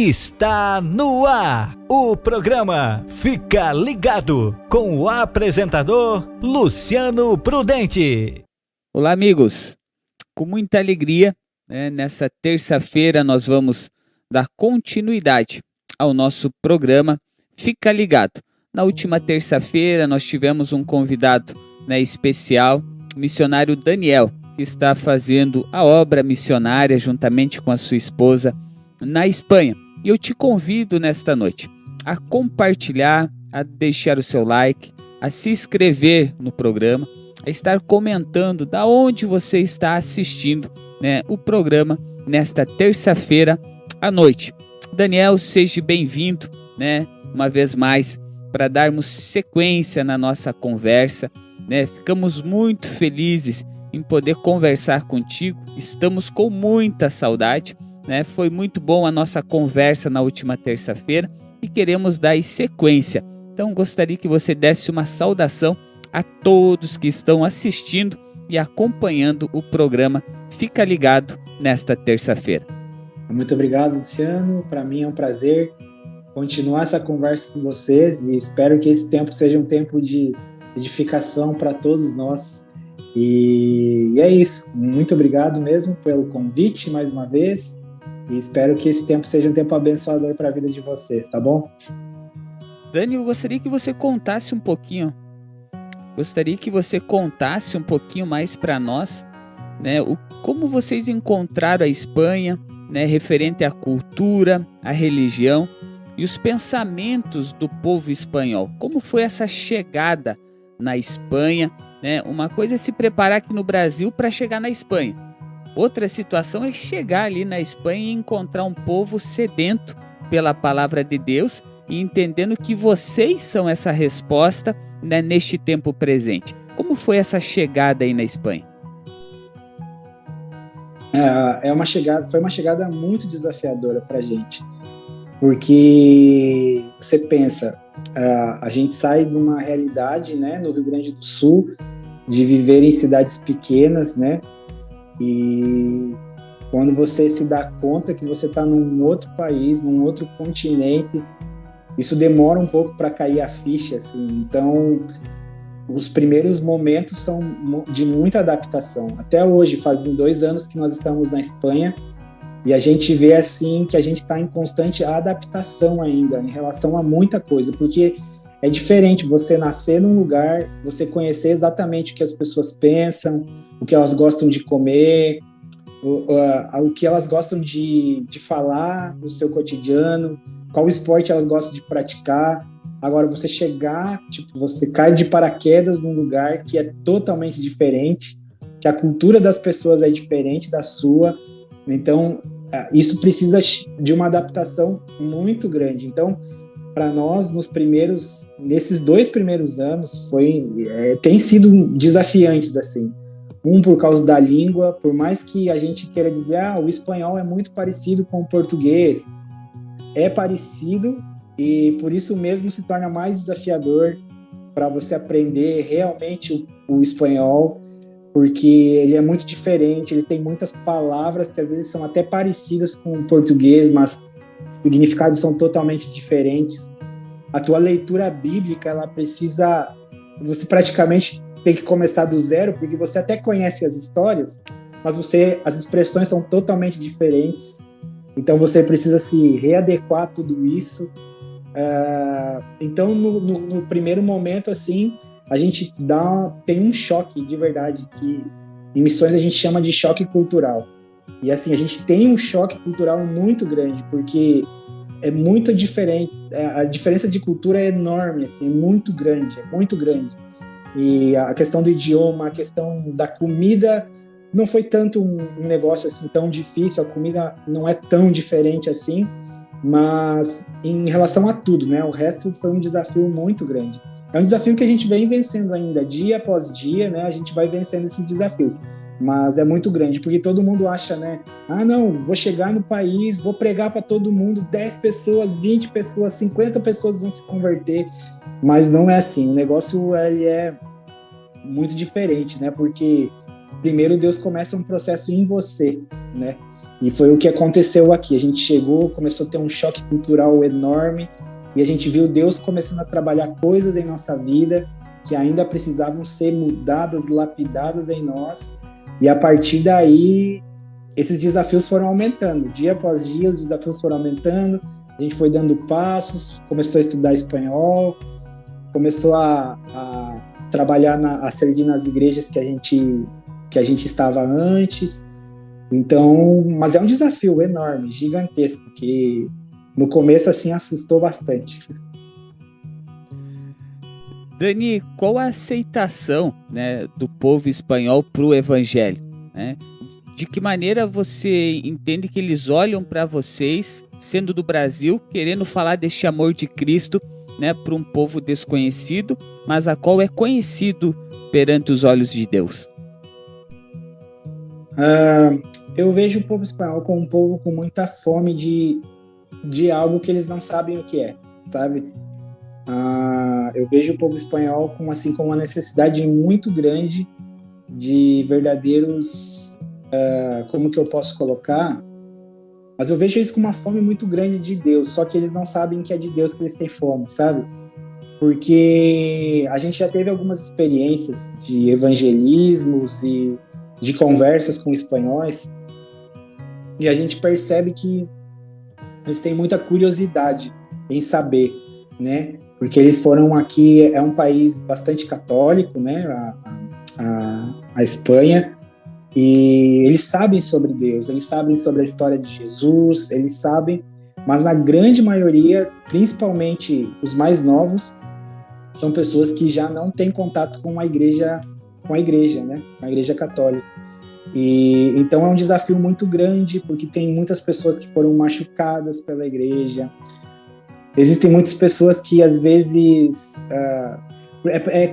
Está no ar o programa Fica Ligado com o apresentador Luciano Prudente. Olá, amigos. Com muita alegria, nessa terça-feira nós vamos dar continuidade ao nosso programa Fica Ligado. Na última terça-feira nós tivemos um convidado especial, o missionário Daniel, que está fazendo a obra missionária juntamente com a sua esposa na Espanha. E eu te convido nesta noite a compartilhar, a deixar o seu like, a se inscrever no programa, a estar comentando da onde você está assistindo o programa nesta terça-feira à noite. Daniel, seja bem-vindo, uma vez mais, para darmos sequência na nossa conversa. Ficamos muito felizes em poder conversar contigo, estamos com muita saudade. Foi muito bom a nossa conversa na última terça-feira e queremos dar sequência. Então gostaria que você desse uma saudação a todos que estão assistindo e acompanhando o programa Fica Ligado nesta terça-feira. Muito obrigado, Luciano. Para mim é um prazer continuar essa conversa com vocês e espero que esse tempo seja um tempo de edificação para todos nós. E é isso. Muito obrigado mesmo pelo convite mais uma vez. E espero que esse tempo seja um tempo abençoador para a vida de vocês, tá bom? Dani, eu gostaria que você contasse um pouquinho. Mais para nós, como vocês encontraram a Espanha, referente à cultura, à religião e os pensamentos do povo espanhol. Como foi essa chegada na Espanha? Uma coisa é se preparar aqui no Brasil para chegar na Espanha. Outra situação é chegar ali na Espanha e encontrar um povo sedento pela palavra de Deus e entendendo que vocês são essa resposta neste tempo presente. Como foi essa chegada aí na Espanha? Foi uma chegada muito desafiadora para a gente, porque você pensa, a gente sai de uma realidade, no Rio Grande do Sul, de viver em cidades pequenas, e quando você se dá conta que você está num outro país, num outro continente, isso demora um pouco para cair a ficha, assim. Então, os primeiros momentos são de muita adaptação. Até hoje, fazem 2 anos que nós estamos na Espanha e a gente vê assim que a gente está em constante adaptação ainda em relação a muita coisa, porque é diferente você nascer num lugar, você conhecer exatamente o que as pessoas pensam, o que elas gostam de comer, o que elas gostam de falar no seu cotidiano, qual esporte elas gostam de praticar. Agora, você chegar, você cai de paraquedas num lugar que é totalmente diferente, que a cultura das pessoas é diferente da sua. Então, isso precisa de uma adaptação muito grande. Então, para nós, nesses 2 primeiros anos, tem sido desafiantes, assim. Por causa da língua, por mais que a gente queira dizer, o espanhol é muito parecido com o português. É parecido e por isso mesmo se torna mais desafiador para você aprender realmente o espanhol, porque ele é muito diferente, ele tem muitas palavras que às vezes são até parecidas com o português, mas significados são totalmente diferentes. A tua leitura bíblica, você praticamente tem que começar do zero, porque você até conhece as histórias, mas as expressões são totalmente diferentes. Então você precisa se readequar a tudo isso. Então no primeiro momento, assim, a gente tem um choque de verdade, que em missões a gente chama de choque cultural. E assim, a gente tem um choque cultural muito grande, porque é muito diferente, a diferença de cultura é enorme, assim, é muito grande. E a questão do idioma, a questão da comida, não foi tanto um negócio assim tão difícil, a comida não é tão diferente assim, mas em relação a tudo, o resto foi um desafio muito grande. É um desafio que a gente vem vencendo ainda, dia após dia, a gente vai vencendo esses desafios, mas é muito grande, porque todo mundo acha, não, vou chegar no país, vou pregar para todo mundo, 10 pessoas, 20 pessoas, 50 pessoas vão se converter, mas não é assim, o negócio ele é muito diferente, porque primeiro Deus começa um processo em você, E foi o que aconteceu aqui. A gente chegou, começou a ter um choque cultural enorme, e a gente viu Deus começando a trabalhar coisas em nossa vida que ainda precisavam ser mudadas, lapidadas em nós. E a partir daí, esses desafios foram aumentando. Dia após dia, os desafios foram aumentando. A gente foi dando passos, começou a estudar espanhol, começou a trabalhar, a servir nas igrejas que a gente estava antes. Então, mas é um desafio enorme, gigantesco, que no começo, assim, assustou bastante. Dani, qual a aceitação, né, do povo espanhol para o evangelho, né? De que maneira você entende que eles olham para vocês, sendo do Brasil, querendo falar deste amor de Cristo, né, para um povo desconhecido, mas a qual é conhecido perante os olhos de Deus? Eu vejo o povo espanhol como um povo com muita fome de algo que eles não sabem o que é, sabe? Eu vejo o povo espanhol com uma necessidade muito grande de verdadeiros, como que eu posso colocar? Mas eu vejo eles com uma fome muito grande de Deus, só que eles não sabem que é de Deus que eles têm fome, sabe? Porque a gente já teve algumas experiências de evangelismos e de conversas com espanhóis, e a gente percebe que eles têm muita curiosidade em saber, né? Porque eles foram aqui, é um país bastante católico, né? A Espanha, e eles sabem sobre Deus, eles sabem sobre a história de Jesus, eles sabem, mas na grande maioria, principalmente os mais novos, são pessoas que já não têm contato com a igreja, né? Com a igreja católica. E então é um desafio muito grande, porque tem muitas pessoas que foram machucadas pela igreja. Existem muitas pessoas que às vezes,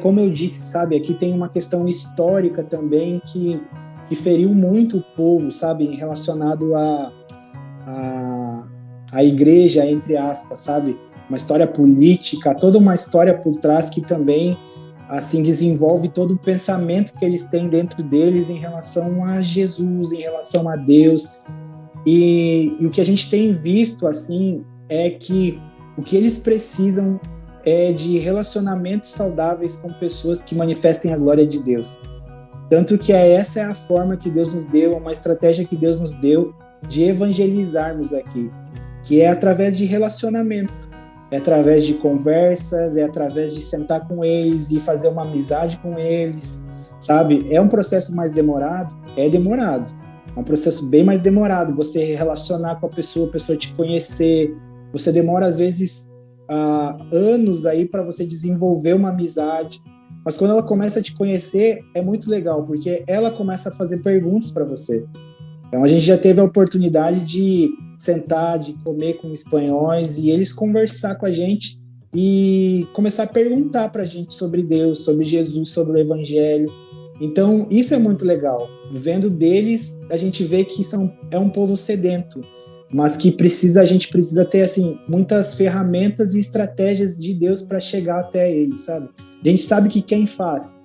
como eu disse, sabe, aqui tem uma questão histórica também que feriu muito o povo, sabe, relacionado à igreja, entre aspas, sabe, uma história política, toda uma história por trás que também, assim, desenvolve todo o pensamento que eles têm dentro deles em relação a Jesus, em relação a Deus. E o que a gente tem visto, assim, é que o que eles precisam é de relacionamentos saudáveis com pessoas que manifestem a glória de Deus. Tanto que essa é a forma que Deus nos deu, uma estratégia que Deus nos deu de evangelizarmos aqui, que é através de relacionamento. É através de conversas, é através de sentar com eles e fazer uma amizade com eles, sabe? É um processo mais demorado? É demorado. É um processo bem mais demorado. Você relacionar com a pessoa te conhecer. Você demora, às vezes, anos aí para você desenvolver uma amizade. Mas quando ela começa a te conhecer, é muito legal, porque ela começa a fazer perguntas para você. Então, a gente já teve a oportunidade de sentar, de comer com espanhóis e eles conversar com a gente e começar a perguntar para a gente sobre Deus, sobre Jesus, sobre o Evangelho. Então, isso é muito legal. Vendo deles, a gente vê que é um povo sedento, mas que a gente precisa ter, assim, muitas ferramentas e estratégias de Deus para chegar até eles, sabe? A gente sabe que quem faz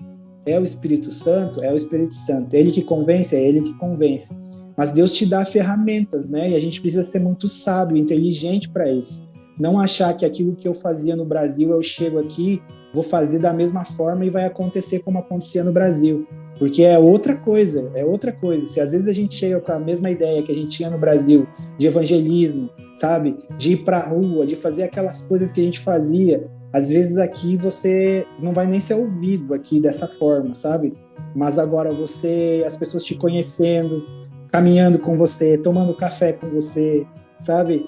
é o Espírito Santo, é o Espírito Santo. Ele que convence, é ele que convence. Mas Deus te dá ferramentas, né? E a gente precisa ser muito sábio, inteligente para isso. Não achar que aquilo que eu fazia no Brasil, eu chego aqui, vou fazer da mesma forma e vai acontecer como acontecia no Brasil. Porque é outra coisa, é outra coisa. Se às vezes a gente chega com a mesma ideia que a gente tinha no Brasil, de evangelismo, sabe? De ir para a rua, de fazer aquelas coisas que a gente fazia, às vezes aqui você não vai nem ser ouvido aqui dessa forma, sabe? Mas agora as pessoas te conhecendo, caminhando com você, tomando café com você, sabe?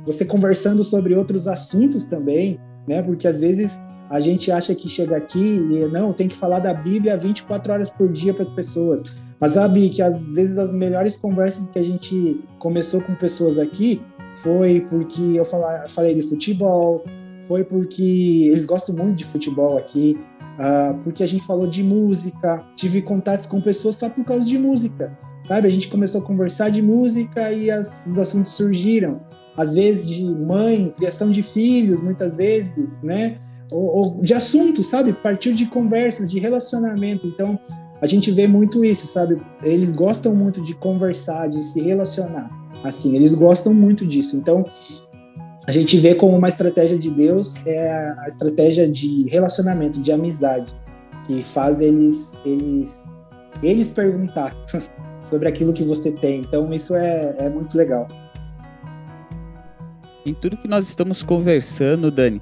Você conversando sobre outros assuntos também, né? Porque às vezes a gente acha que chega aqui e não, tem que falar da Bíblia 24 horas por dia para as pessoas. Mas sabe que às vezes as melhores conversas que a gente começou com pessoas aqui foi porque eu falei de futebol, foi porque eles gostam muito de futebol aqui, porque a gente falou de música, tive contatos com pessoas só por causa de música. Sabe, a gente começou a conversar de música e os assuntos surgiram. Às vezes de mãe, criação de filhos, muitas vezes, né? Ou de assuntos, sabe? Partiu de conversas, de relacionamento. Então, a gente vê muito isso, sabe? Eles gostam muito de conversar, de se relacionar, assim, eles gostam muito disso. Então, a gente vê como uma estratégia de Deus é a estratégia de relacionamento, de amizade, que faz eles perguntar sobre aquilo que você tem. Então, isso é muito legal. Em tudo que nós estamos conversando, Dani,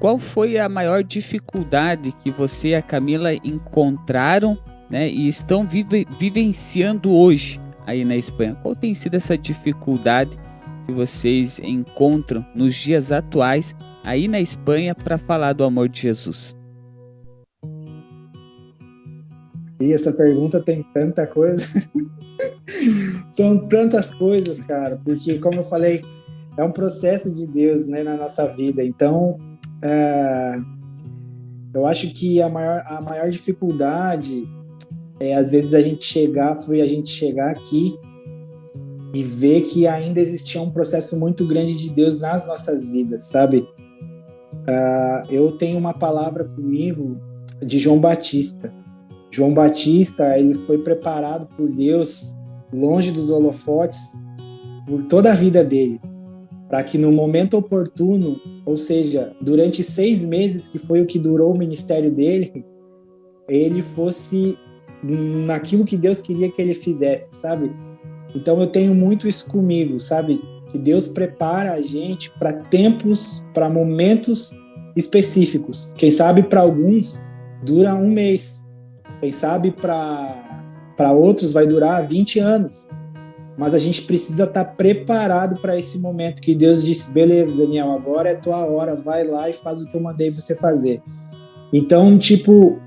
qual foi a maior dificuldade que você e a Camila encontraram, né, e estão vivenciando hoje aí na Espanha? Qual tem sido essa dificuldade que vocês encontram nos dias atuais aí na Espanha para falar do amor de Jesus? E essa pergunta tem tanta coisa. São tantas coisas, cara, porque, como eu falei, é um processo de Deus, né, na nossa vida. Então, eu acho que a maior dificuldade é, às vezes, a gente chegar aqui e ver que ainda existia um processo muito grande de Deus nas nossas vidas, sabe? Eu tenho uma palavra comigo de João Batista. João Batista, ele foi preparado por Deus, longe dos holofotes, por toda a vida dele, para que no momento oportuno, ou seja, durante 6 meses, que foi o que durou o ministério dele, ele fosse naquilo que Deus queria que ele fizesse, sabe? Então eu tenho muito isso comigo, sabe? Que Deus prepara a gente para tempos, para momentos específicos. Quem sabe para alguns dura 1 mês. Quem sabe para outros vai durar 20 anos. Mas a gente precisa estar preparado para esse momento que Deus disse, beleza, Daniel, agora é tua hora, vai lá e faz o que eu mandei você fazer. Então, tipo,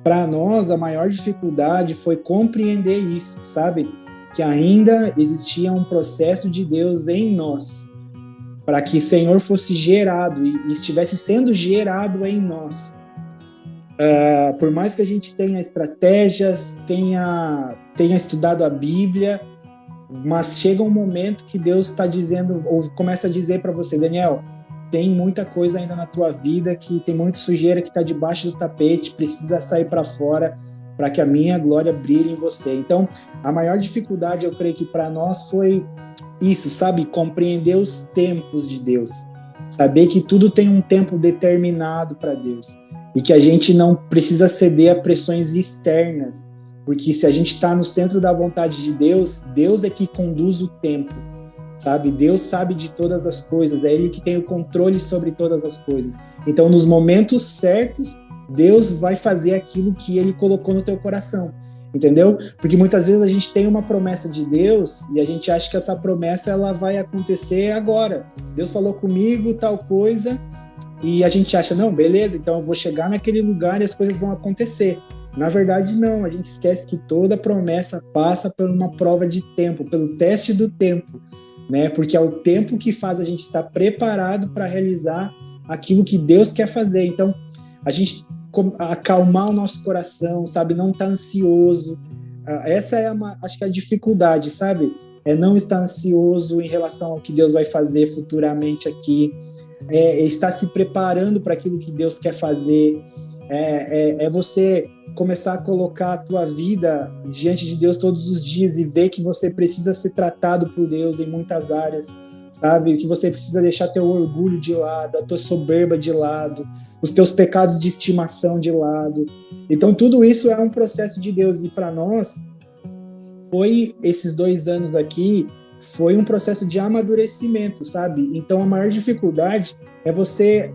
para nós a maior dificuldade foi compreender isso, sabe? Que ainda existia um processo de Deus em nós, para que o Senhor fosse gerado e estivesse sendo gerado em nós. Por mais que a gente tenha estratégias, tenha estudado a Bíblia, mas chega um momento que Deus está dizendo, ou começa a dizer para você, Daniel, tem muita coisa ainda na tua vida, que tem muita sujeira que está debaixo do tapete, precisa sair para fora para que a minha glória brilhe em você. Então, a maior dificuldade, eu creio que para nós foi isso, sabe? Compreender os tempos de Deus. Saber que tudo tem um tempo determinado para Deus. E que a gente não precisa ceder a pressões externas. Porque se a gente está no centro da vontade de Deus, Deus é que conduz o tempo, sabe? Deus sabe de todas as coisas, é Ele que tem o controle sobre todas as coisas. Então, nos momentos certos, Deus vai fazer aquilo que Ele colocou no teu coração, entendeu? Porque muitas vezes a gente tem uma promessa de Deus e a gente acha que essa promessa ela vai acontecer agora. Deus falou comigo tal coisa e a gente acha, não, beleza, então eu vou chegar naquele lugar e as coisas vão acontecer. Na verdade, não, a gente esquece que toda promessa passa por uma prova de tempo, pelo teste do tempo, né? Porque é o tempo que faz a gente estar preparado para realizar aquilo que Deus quer fazer. Então, a gente acalmar o nosso coração, sabe? Não estar ansioso. Essa é, acho que a dificuldade, sabe? É não estar ansioso em relação ao que Deus vai fazer futuramente aqui. É estar se preparando para aquilo que Deus quer fazer. É você começar a colocar a tua vida diante de Deus todos os dias e ver que você precisa ser tratado por Deus em muitas áreas, sabe? Que você precisa deixar teu orgulho de lado, a tua soberba de lado, os teus pecados de estimação de lado. Então tudo isso é um processo de Deus e para nós foi esses 2 anos aqui, foi um processo de amadurecimento, sabe? Então a maior dificuldade é você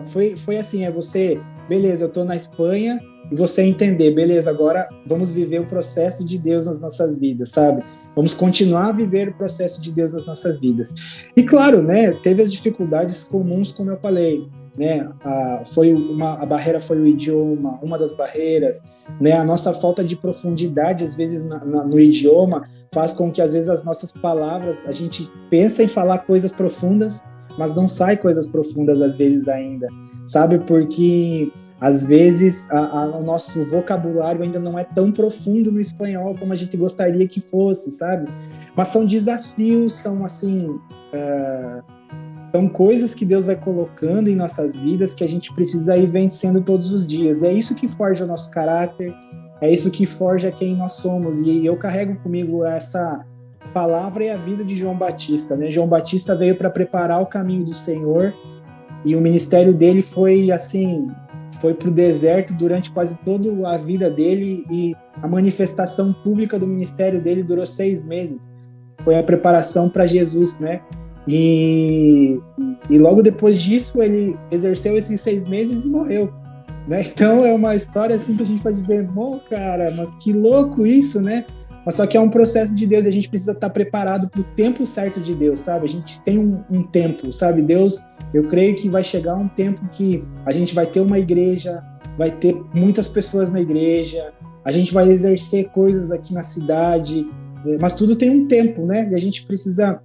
foi assim, é você, beleza, eu tô na Espanha, e você entender, beleza, agora vamos viver o processo de Deus nas nossas vidas, sabe? Vamos continuar a viver o processo de Deus nas nossas vidas. E claro, né, teve as dificuldades comuns, como eu falei, né, a barreira foi o idioma, uma das barreiras, né, a nossa falta de profundidade, às vezes, no idioma, faz com que, às vezes, as nossas palavras, a gente pensa em falar coisas profundas, mas não sai coisas profundas às vezes ainda, sabe? Porque às vezes o nosso vocabulário ainda não é tão profundo no espanhol como a gente gostaria que fosse, sabe? Mas são desafios, são assim, São coisas que Deus vai colocando em nossas vidas que a gente precisa ir vencendo todos os dias. É isso que forja o nosso caráter, é isso que forja quem nós somos. E eu carrego comigo essa palavra e a vida de João Batista, né? João Batista veio para preparar o caminho do Senhor e o ministério dele foi assim, foi para o deserto durante quase toda a vida dele e a manifestação pública do ministério dele durou 6 meses. Foi a preparação para Jesus, né? E logo depois disso ele exerceu esses 6 meses e morreu, né? Então é uma história assim que a gente pode dizer, bom, cara, mas que louco isso, né? Mas só que é um processo de Deus e a gente precisa estar preparado para o tempo certo de Deus, sabe? A gente tem um tempo, sabe? Deus, eu creio que vai chegar um tempo que a gente vai ter uma igreja, vai ter muitas pessoas na igreja, a gente vai exercer coisas aqui na cidade, mas tudo tem um tempo, né? E a gente precisa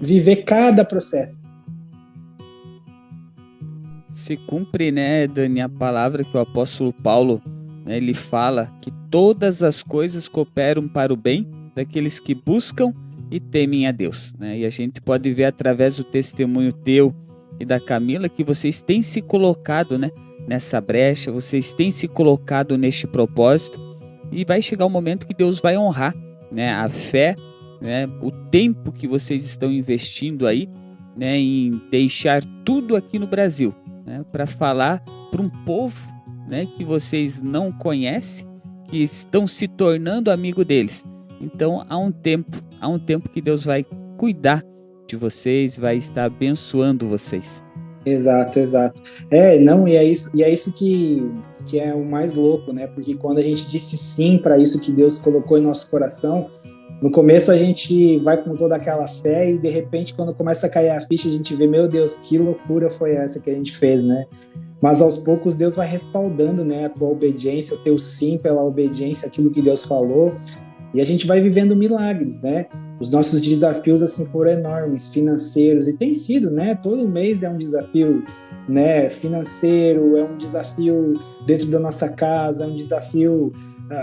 viver cada processo. Se cumpre, né, Dani, a palavra que o apóstolo Paulo, né, ele fala que todas as coisas cooperam para o bem daqueles que buscam e temem a Deus, né? E a gente pode ver através do testemunho teu e da Camila que vocês têm se colocado, né, nessa brecha, vocês têm se colocado neste propósito e vai chegar um momento que Deus vai honrar, né, a fé, né, o tempo que vocês estão investindo aí, né, em deixar tudo aqui no Brasil, né, para falar para um povo, né, que vocês não conhecem, que estão se tornando amigo deles. Então há um tempo que Deus vai cuidar de vocês, vai estar abençoando vocês. Exato. E é isso que é o mais louco, né? Porque quando a gente disse sim para isso que Deus colocou em nosso coração, no começo a gente vai com toda aquela fé e de repente quando começa a cair a ficha a gente vê, meu Deus, que loucura foi essa que a gente fez, né? Mas aos poucos Deus vai respaldando, né, a tua obediência, o teu sim pela obediência, aquilo que Deus falou, e a gente vai vivendo milagres, né? Os nossos desafios assim foram enormes, financeiros, e tem sido, né? Todo mês é um desafio, né, financeiro, é um desafio dentro da nossa casa, é um desafio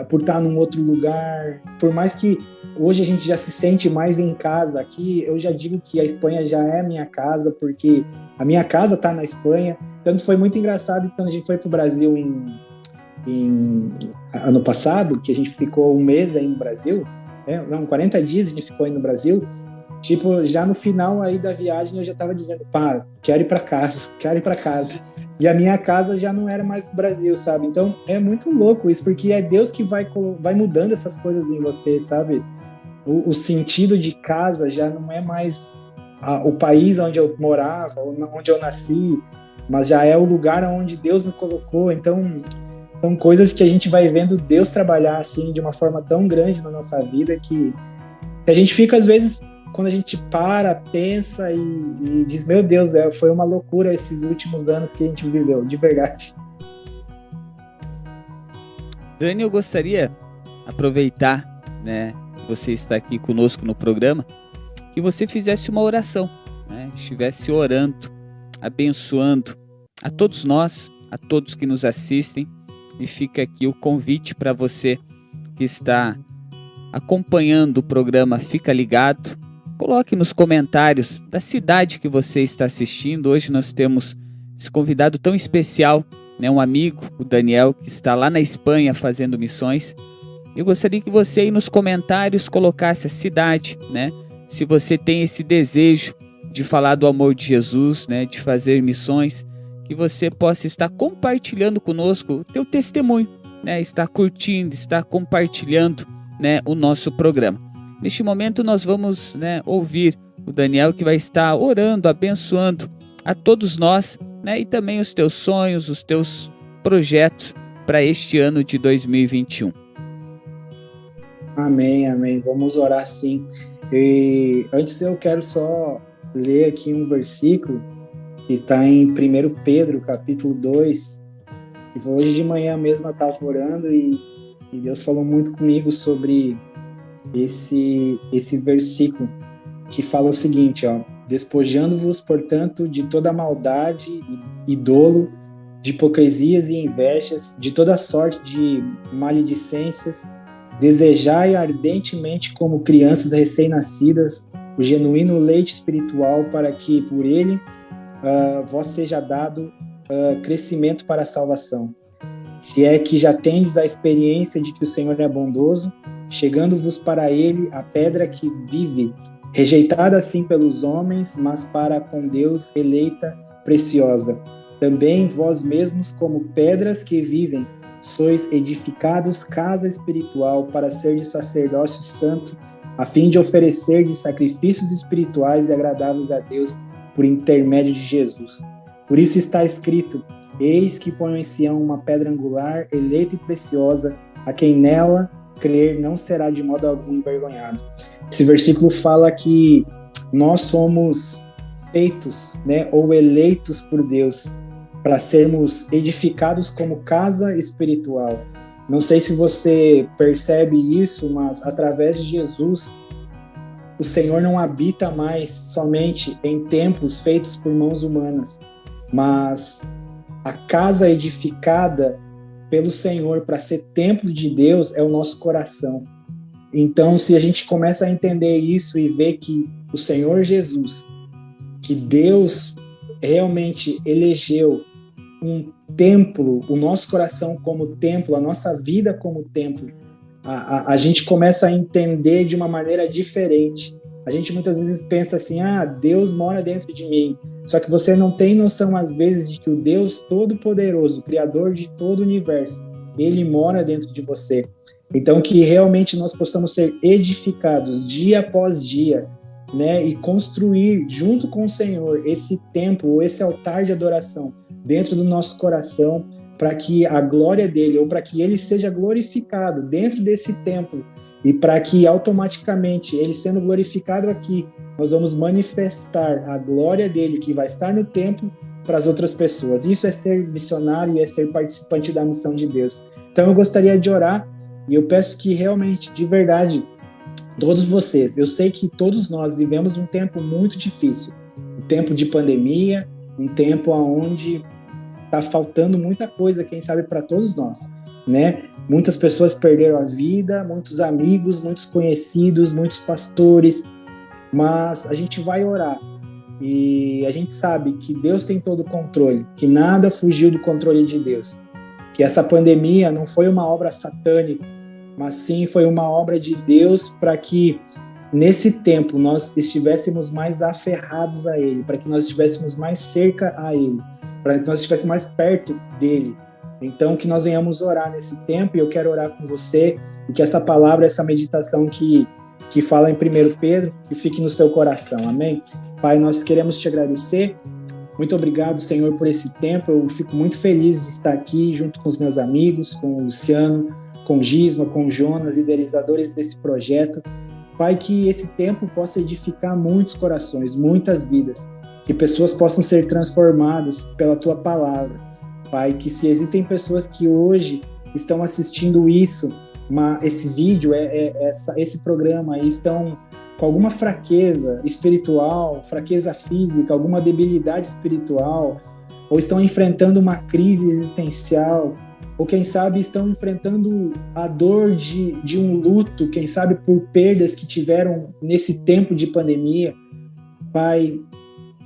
por estar num outro lugar. Por mais que hoje a gente já se sente mais em casa aqui, eu já digo que a Espanha já é minha casa, porque a minha casa está na Espanha. Tanto foi muito engraçado quando a gente foi para o Brasil em ano passado, que a gente ficou 1 mês aí no Brasil, 40 dias a gente ficou aí no Brasil, tipo, já no final aí da viagem eu já estava dizendo, pá, quero ir para casa. E a minha casa já não era mais no Brasil, sabe? Então é muito louco isso, porque é Deus que vai mudando essas coisas em você, sabe? O sentido de casa já não é mais o país onde eu morava, ou onde eu nasci, mas já é o lugar onde Deus me colocou. Então são coisas que a gente vai vendo Deus trabalhar assim de uma forma tão grande na nossa vida que a gente fica às vezes, quando a gente pensa e diz, meu Deus, foi uma loucura esses últimos anos que a gente viveu, de verdade. Dani, eu gostaria aproveitar, né, que você está aqui conosco no programa, que você fizesse uma oração, né, estivesse orando, abençoando a todos nós, a todos que nos assistem, e fica aqui o convite para você que está acompanhando o programa Fica Ligado. Coloque nos comentários da cidade que você está assistindo. Hoje nós temos esse convidado tão especial, né, um amigo, o Daniel, que está lá na Espanha fazendo missões. Eu gostaria que você aí nos comentários colocasse a cidade, né? Se você tem esse desejo de falar do amor de Jesus, né, de fazer missões, que você possa estar compartilhando conosco o teu testemunho, né, estar curtindo, estar compartilhando, né, o nosso programa. Neste momento nós vamos, né, ouvir o Daniel, que vai estar orando, abençoando a todos nós, né, e também os teus sonhos, os teus projetos para este ano de 2021. Amém. Vamos orar sim. E antes eu quero só ler aqui um versículo que está em 1 Pedro, capítulo 2, que hoje de manhã mesmo eu estava orando e Deus falou muito comigo sobre esse versículo, que fala o seguinte, ó: despojando-vos, portanto, de toda maldade e dolo, de hipocrisias e invejas, de toda sorte de maledicências, desejai ardentemente como crianças recém-nascidas o genuíno leite espiritual, para que por ele vos seja dado crescimento para a salvação. Se é que já tendes a experiência de que o Senhor é bondoso, chegando-vos para ele a pedra que vive, rejeitada assim pelos homens, mas para com Deus eleita, preciosa. Também vós mesmos, como pedras que vivem, sois edificados casa espiritual para ser de sacerdócio santo, a fim de oferecer de sacrifícios espirituais e agradáveis a Deus por intermédio de Jesus. Por isso está escrito: eis que ponho em Sião uma pedra angular, eleita e preciosa, a quem nela crer não será de modo algum envergonhado. Esse versículo fala que nós somos feitos, né, ou eleitos por Deus para sermos edificados como casa espiritual. Não sei se você percebe isso, mas através de Jesus, o Senhor não habita mais somente em templos feitos por mãos humanas, mas a casa edificada pelo Senhor para ser templo de Deus é o nosso coração. Então, se a gente começa a entender isso e ver que o Senhor Jesus, que Deus realmente elegeu um templo, o nosso coração como templo, a nossa vida como templo, a gente começa a entender de uma maneira diferente. A gente muitas vezes pensa assim, Deus mora dentro de mim. Só que você não tem noção, às vezes, de que o Deus Todo-Poderoso, Criador de todo o universo, Ele mora dentro de você. Então, que realmente nós possamos ser edificados dia após dia, né, e construir junto com o Senhor esse templo, esse altar de adoração dentro do nosso coração, para que a glória dele, ou para que ele seja glorificado dentro desse templo, e para que automaticamente ele sendo glorificado aqui, nós vamos manifestar a glória dele que vai estar no templo para as outras pessoas. Isso é ser missionário e é ser participante da missão de Deus. Então eu gostaria de orar, e eu peço que realmente, de verdade, todos vocês, eu sei que todos nós vivemos um tempo muito difícil, um tempo de pandemia, um tempo onde está faltando muita coisa, quem sabe, para todos nós, né? Muitas pessoas perderam a vida, muitos amigos, muitos conhecidos, muitos pastores, mas a gente vai orar e a gente sabe que Deus tem todo o controle, que nada fugiu do controle de Deus, que essa pandemia não foi uma obra satânica, mas sim foi uma obra de Deus para que nesse tempo nós estivéssemos mais aferrados a Ele, para que nós estivéssemos mais cerca a Ele, para que nós estivéssemos mais perto dEle. Então, que nós venhamos orar nesse tempo, e eu quero orar com você, e que essa palavra, essa meditação que fala em 1 Pedro, que fique no seu coração, amém? Pai, nós queremos te agradecer, muito obrigado, Senhor, por esse tempo, eu fico muito feliz de estar aqui junto com os meus amigos, com o Luciano, com o Gisma, com o Jonas, idealizadores desse projeto. Pai, que esse tempo possa edificar muitos corações, muitas vidas, que pessoas possam ser transformadas pela Tua palavra. Pai, que se existem pessoas que hoje estão assistindo esse vídeo, esse programa, e estão com alguma fraqueza espiritual, fraqueza física, alguma debilidade espiritual, ou estão enfrentando uma crise existencial, ou quem sabe estão enfrentando a dor de um luto, quem sabe por perdas que tiveram nesse tempo de pandemia. Pai,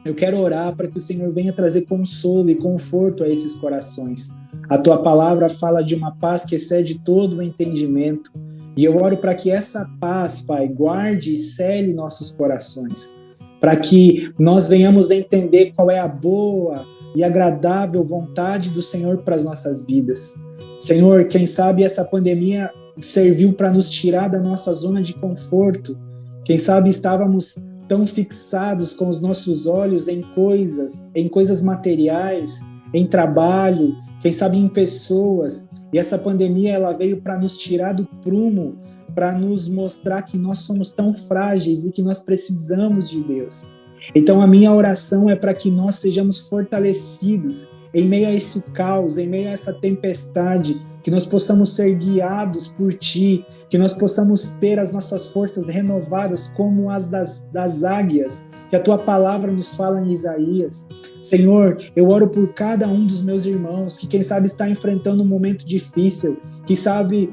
eu quero orar para que o Senhor venha trazer consolo e conforto a esses corações. A Tua palavra fala de uma paz que excede todo o entendimento. E eu oro para que essa paz, Pai, guarde e cele nossos corações, para que nós venhamos entender qual é a boa e agradável vontade do Senhor para as nossas vidas. Senhor, quem sabe essa pandemia serviu para nos tirar da nossa zona de conforto. Quem sabe estávamos tão fixados com os nossos olhos em coisas materiais, em trabalho, quem sabe em pessoas. E essa pandemia ela veio para nos tirar do prumo, para nos mostrar que nós somos tão frágeis e que nós precisamos de Deus. Então a minha oração é para que nós sejamos fortalecidos em meio a esse caos, em meio a essa tempestade, que nós possamos ser guiados por Ti, que nós possamos ter as nossas forças renovadas como as das águias, que a Tua palavra nos fala em Isaías. Senhor, eu oro por cada um dos meus irmãos, que quem sabe está enfrentando um momento difícil, quem sabe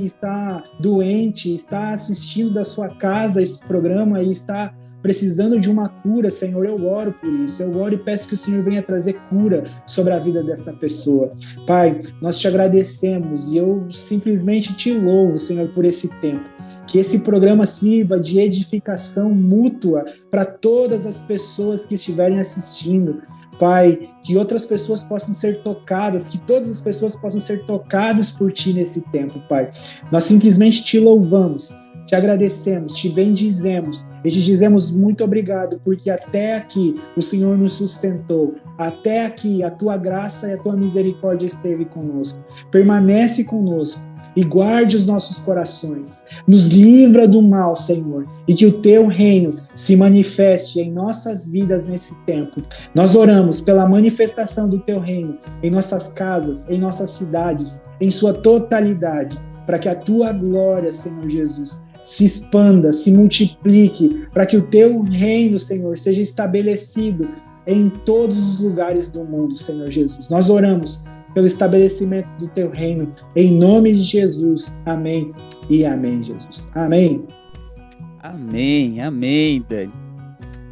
está doente, está assistindo da sua casa esse programa e está precisando de uma cura, Senhor, eu oro por isso. Eu oro e peço que o Senhor venha trazer cura sobre a vida dessa pessoa. Pai, nós te agradecemos e eu simplesmente te louvo, Senhor, por esse tempo. Que esse programa sirva de edificação mútua para todas as pessoas que estiverem assistindo. Pai, que outras pessoas possam ser tocadas, que todas as pessoas possam ser tocadas por Ti nesse tempo, Pai. Nós simplesmente te louvamos, te agradecemos, te bendizemos e te dizemos muito obrigado, porque até aqui o Senhor nos sustentou, até aqui a Tua graça e a Tua misericórdia esteve conosco. Permanece conosco e guarde os nossos corações. Nos livra do mal, Senhor, e que o Teu reino se manifeste em nossas vidas nesse tempo. Nós oramos pela manifestação do Teu reino em nossas casas, em nossas cidades, em sua totalidade, para que a Tua glória, Senhor Jesus, se expanda, se multiplique, para que o Teu reino, Senhor, seja estabelecido em todos os lugares do mundo, Senhor Jesus. Nós oramos pelo estabelecimento do Teu reino, em nome de Jesus. Amém e amém, Jesus. Amém. Amém, amém, Dani.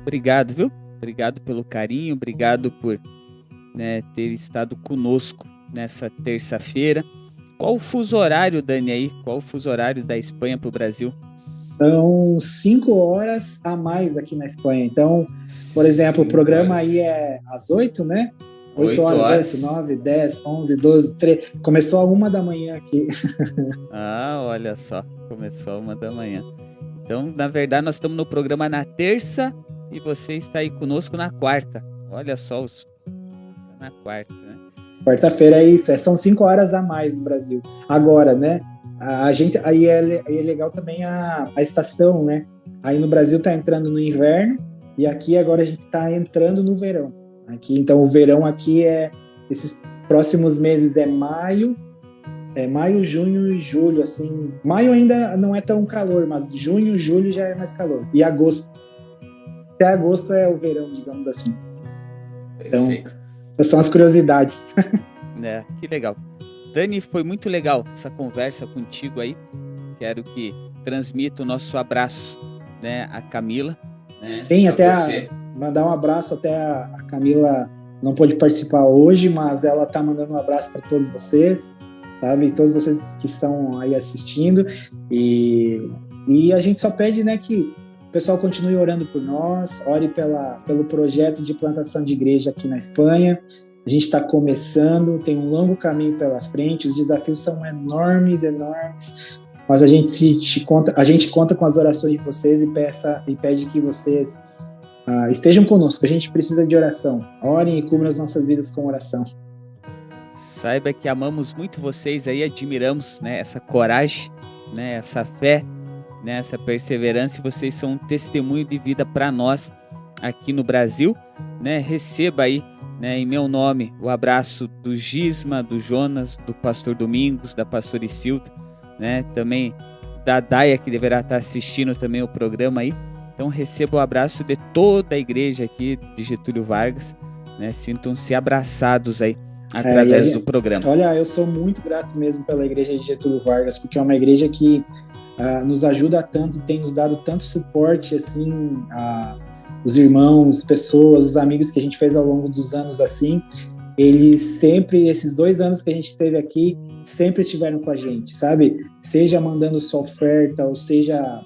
Obrigado, viu? Obrigado pelo carinho, obrigado por ter estado conosco nessa terça-feira. Qual o fuso horário, Dani, aí? Qual o fuso horário da Espanha para o Brasil? São 5 horas a mais aqui na Espanha. Então, por exemplo, o programa aí é às 8, né? 8 horas, 8, 9, 10, 11, 12, 13. Começou a 1 da manhã aqui. Ah, olha só. Começou a 1 da manhã. Então, na verdade, nós estamos no programa na terça e você está aí conosco na quarta. Olha só, na quarta, né? Quarta-feira é isso, são 5 horas a mais no Brasil. Agora, né? A gente, aí é legal também a estação, né? Aí no Brasil está entrando no inverno e aqui agora a gente está entrando no verão. Aqui, então o verão aqui esses próximos meses é maio, junho e julho, assim. Maio ainda não é tão calor, mas junho, julho já é mais calor. E agosto, até agosto é o verão, digamos assim. Então, essas são as curiosidades. Que legal. Dani, foi muito legal essa conversa contigo aí. Quero que transmita o nosso abraço, né, a Camila. Né, sim, até mandar um abraço até a Camila não pôde participar hoje, mas ela tá mandando um abraço para todos vocês, sabe? Todos vocês que estão aí assistindo. E a gente só pede, né, que o pessoal continue orando por nós, ore pelo projeto de plantação de igreja aqui na Espanha. A gente está começando, tem um longo caminho pela frente, os desafios são enormes, mas a gente conta com as orações de vocês e pede que vocês estejam conosco. A gente precisa de oração. Orem e cubram as nossas vidas com oração. Saiba que amamos muito vocês aí, admiramos, né, essa coragem, né, essa fé, né, essa perseverança, e vocês são um testemunho de vida para nós aqui no Brasil, né? Receba aí, né, em meu nome, o abraço do Gisma, do Jonas, do pastor Domingos, da pastora Isilda, né? Também da Daia, que deverá estar assistindo também o programa aí. Então receba o abraço de toda a igreja aqui de Getúlio Vargas, né? Sintam-se abraçados aí através do programa. Olha, eu sou muito grato mesmo pela igreja de Getúlio Vargas, porque é uma igreja que nos ajuda tanto, tem nos dado tanto suporte, assim, os irmãos, pessoas, os amigos que a gente fez ao longo dos anos, assim, eles sempre, esses 2 anos que a gente esteve aqui, sempre estiveram com a gente, sabe? Seja mandando sua oferta, ou seja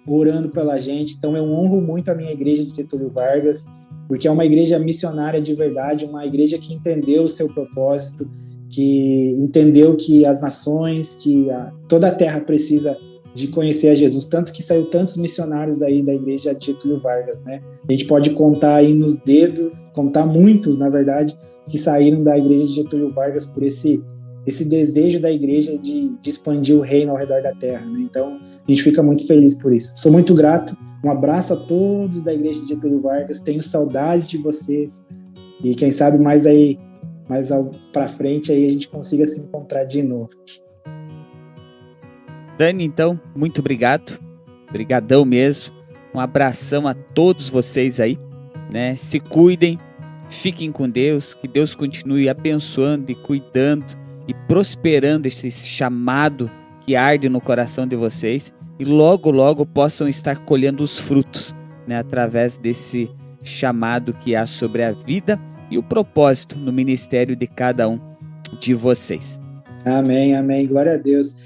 orando pela gente. Então eu honro muito a minha igreja de Getúlio Vargas, porque é uma igreja missionária de verdade, uma igreja que entendeu o seu propósito, que entendeu que as nações, que toda a terra precisa de conhecer a Jesus, tanto que saiu tantos missionários aí da igreja de Getúlio Vargas, né? A gente pode contar aí nos dedos, contar muitos, na verdade, que saíram da igreja de Getúlio Vargas por esse desejo da igreja de expandir o reino ao redor da terra, né? Então, a gente fica muito feliz por isso. Sou muito grato, um abraço a todos da igreja de Getúlio Vargas, tenho saudades de vocês, e quem sabe mais pra frente aí a gente consiga se encontrar de novo. Dani, então, muito obrigado. Obrigadão mesmo. Um abração a todos vocês aí, né? Se cuidem, fiquem com Deus, que Deus continue abençoando e cuidando e prosperando esse chamado que arde no coração de vocês e logo, logo possam estar colhendo os frutos, né, através desse chamado que há sobre a vida e o propósito no ministério de cada um de vocês. Amém, amém, glória a Deus.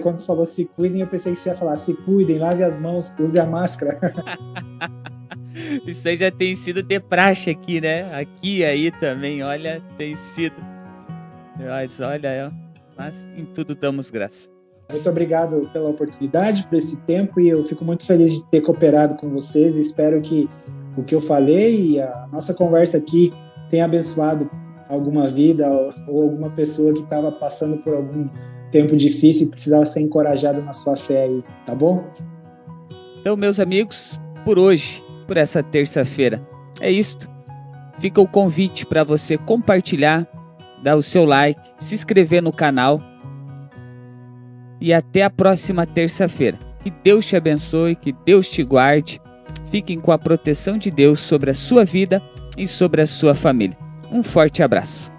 Quando falou se cuidem, eu pensei que você ia falar se cuidem, lave as mãos, use a máscara. Isso aí já tem sido de praxe aqui, né? Aqui e aí também, olha, tem sido. Mas olha, mas em tudo damos graça. Muito obrigado pela oportunidade, por esse tempo, e eu fico muito feliz de ter cooperado com vocês. Espero que o que eu falei e a nossa conversa aqui tenha abençoado alguma vida ou alguma pessoa que estava passando por algum tempo difícil e precisava ser encorajado na sua fé aí, tá bom? Então, meus amigos, por hoje, por essa terça-feira, é isto. Fica o convite para você compartilhar, dar o seu like, se inscrever no canal e até a próxima terça-feira. Que Deus te abençoe, que Deus te guarde. Fiquem com a proteção de Deus sobre a sua vida e sobre a sua família. Um forte abraço.